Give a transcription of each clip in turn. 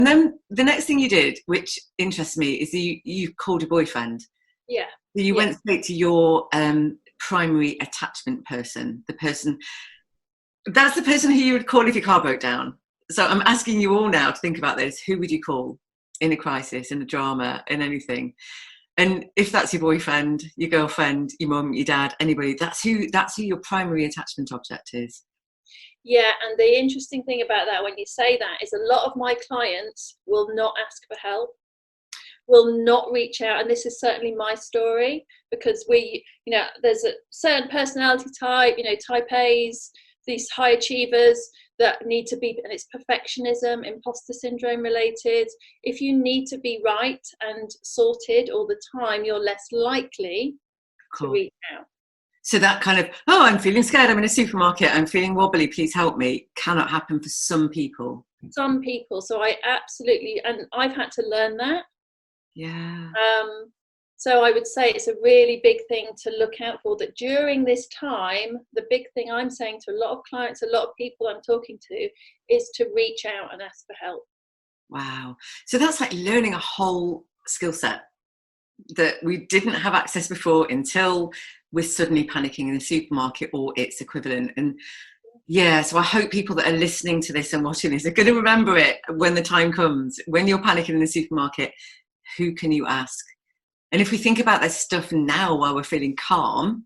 And then the next thing you did, which interests me, is you called a boyfriend. Yeah. So you went straight to your primary attachment person, that's the person who you would call if your car broke down. So I'm asking you all now to think about this. Who would you call in a crisis, in a drama, in anything? And if that's your boyfriend, your girlfriend, your mum, your dad, anybody, that's who your primary attachment object is. Yeah, and the interesting thing about that, when you say that, is a lot of my clients will not ask for help, will not reach out. And this is certainly my story, because there's a certain personality type, type A's, these high achievers that need to be, and it's perfectionism, imposter syndrome related. If you need to be right and sorted all the time, you're less likely to reach out. So that kind of, I'm feeling scared, I'm in a supermarket, I'm feeling wobbly, please help me, cannot happen for some people. Some people. So I absolutely, and I've had to learn that. Yeah. So I would say it's a really big thing to look out for, that during this time, the big thing I'm saying to a lot of clients, a lot of people I'm talking to, is to reach out and ask for help. Wow. So that's like learning a whole skill set that we didn't have access before until we're suddenly panicking in the supermarket or its equivalent. And yeah, so I hope people that are listening to this and watching this are going to remember it when the time comes. When you're panicking in the supermarket, who can you ask? And if we think about this stuff now while we're feeling calm,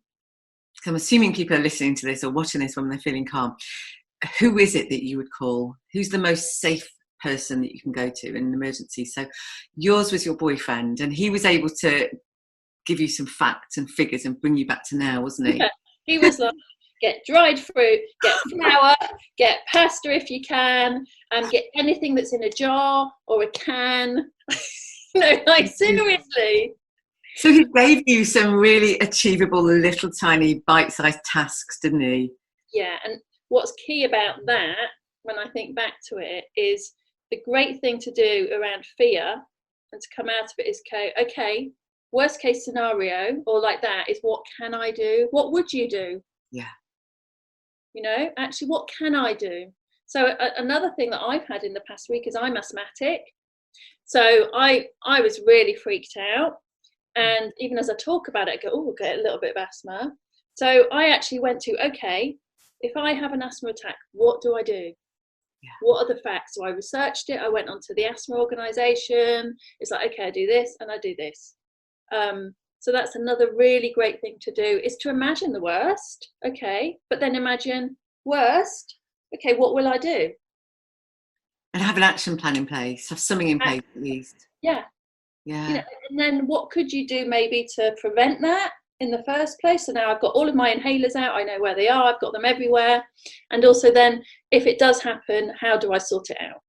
because I'm assuming people are listening to this or watching this when they're feeling calm, who is it that you would call? Who's the most safe person that you can go to in an emergency? So yours was your boyfriend, and he was able to give you some facts and figures and bring you back to now, wasn't he? Yeah, he was like, get dried fruit, get flour, get pasta if you can, get anything that's in a jar or a can. Seriously. So he gave you some really achievable little tiny bite-sized tasks, didn't he? Yeah, and what's key about that, when I think back to it, is the great thing to do around fear and to come out of it is, okay, worst case scenario, or like that, is what can I do? What would you do? Yeah. Actually, what can I do? So another thing that I've had in the past week is I'm asthmatic. So I was really freaked out. And even as I talk about it, I go, I get a little bit of asthma. So I actually went to, okay, if I have an asthma attack, what do I do? Yeah. What are the facts? So I researched it. I went onto the asthma organisation. It's like, okay, I do this and I do this. So that's another really great thing to do, is to imagine the worst. Okay, but then imagine worst. Okay, what will I do? And have an action plan in place, have something in place at least. Yeah. Yeah. And then what could you do maybe to prevent that in the first place? So now I've got all of my inhalers out. I know where they are. I've got them everywhere. And also then, if it does happen, how do I sort it out?